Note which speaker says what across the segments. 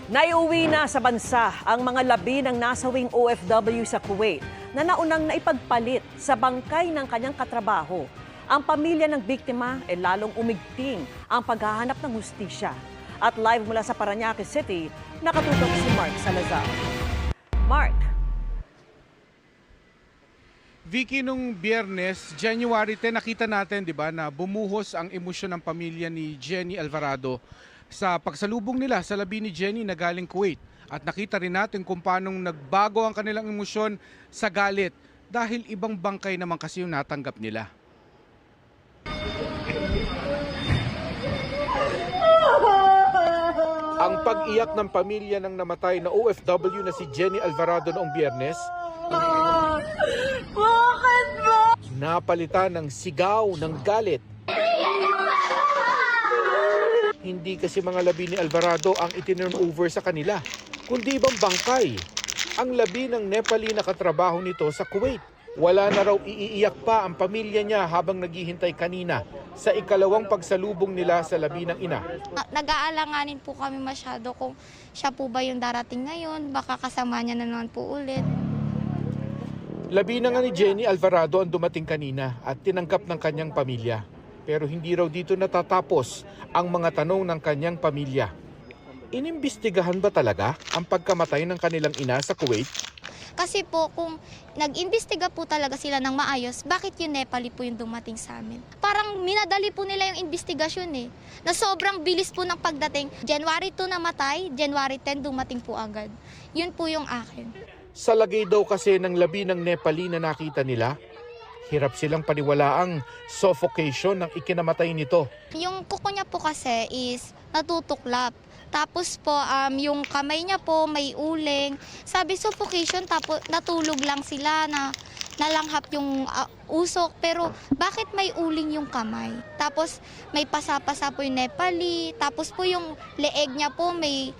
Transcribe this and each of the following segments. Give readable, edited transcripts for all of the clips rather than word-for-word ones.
Speaker 1: Naiuwi na sa bansa ang mga labi ng nasawing OFW sa Kuwait na naunang naipagpalit sa bangkay ng kanyang katrabaho. Ang pamilya ng biktima ay lalong umigting ang paghahanap ng hustisya. At live mula sa Parañaque City, nakatutok si Mark Salazar. Mark.
Speaker 2: Vicky, nung Biyernes, January 10, nakita natin, di ba, na bumuhos ang emosyon ng pamilya ni Jenny Alvarado sa pagsalubong nila sa labi ni Jenny na galing Kuwait. At nakita rin natin kung paano nagbago ang kanilang emosyon sa galit dahil ibang bangkay naman kasi yung natanggap nila. Ang pag-iyak ng pamilya ng namatay na OFW na si Jenny Alvarado noong Biyernes, napalitan ng sigaw ng galit. Hindi kasi mga labi ni Alvarado ang itinurn over sa kanila, kundi ibang bangkay. Ang labi ng Nepali na katrabaho nito sa Kuwait. Wala na raw iiyak pa ang pamilya niya habang naghihintay kanina sa ikalawang pagsalubong nila sa labi ng ina.
Speaker 3: Nag-aalanganin po kami masyado kung siya po ba yung darating ngayon, baka kasama niya na naman po ulit.
Speaker 2: Labi na nga ni Jenny Alvarado ang dumating kanina at tinanggap ng kanyang pamilya. Pero hindi raw dito natatapos ang mga tanong ng kanyang pamilya. Inimbestigahan ba talaga ang pagkamatay ng kanilang ina sa Kuwait?
Speaker 3: Kasi po kung nag-imbestiga po talaga sila ng maayos, bakit yung Nepali po yung dumating sa amin? Parang minadali po nila yung investigasyon na sobrang bilis po ng pagdating. January 2 namatay, January 10 dumating po agad. Yun po yung akin.
Speaker 2: Sa lagay daw kasi ng labi ng Nepali na nakita nila, hirap silang paniwalaang suffocation ng ikinamatay nito.
Speaker 3: Yung kuko niya po kasi is natutuklap. Tapos po, yung kamay niya po may uling. Sabi suffocation, tapos natulog lang sila na nalanghap yung usok. Pero bakit may uling yung kamay? Tapos may pasa-pasa po yung Nepali. Tapos po yung leeg niya po may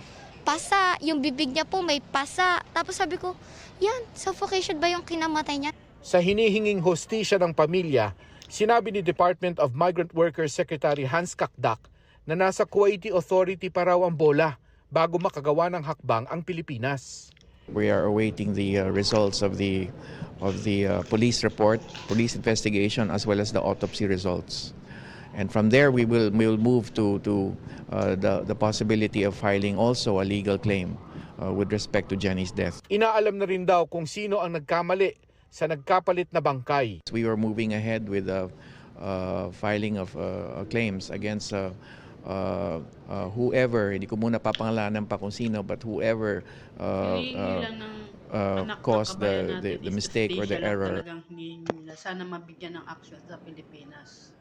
Speaker 3: pasa. Yung bibig niya po may pasa. Tapos sabi ko, yan, suffocation ba yung kinamatay niya?
Speaker 2: Sa hinihinging hostisya ng pamilya, sinabi ni Department of Migrant Workers Secretary Hans Kakdak na nasa Kuwaiti Authority pa raw ang bola bago makagawa ng hakbang ang Pilipinas.
Speaker 4: We are awaiting the results of the police report, police investigation, as well as the autopsy results. And from there, we will move to the possibility of filing also a legal claim with respect to Jenny's death.
Speaker 2: Inaalam na rin daw kung sino ang nagkamali sa nagkapalit na bangkay.
Speaker 4: We were moving ahead with the filing of claims against whoever, hindi ko muna papangalanan pa kung sino, but whoever caused the mistake or the error.
Speaker 5: Talagang hindi nila sana mabigyan ng action sa Pilipinas.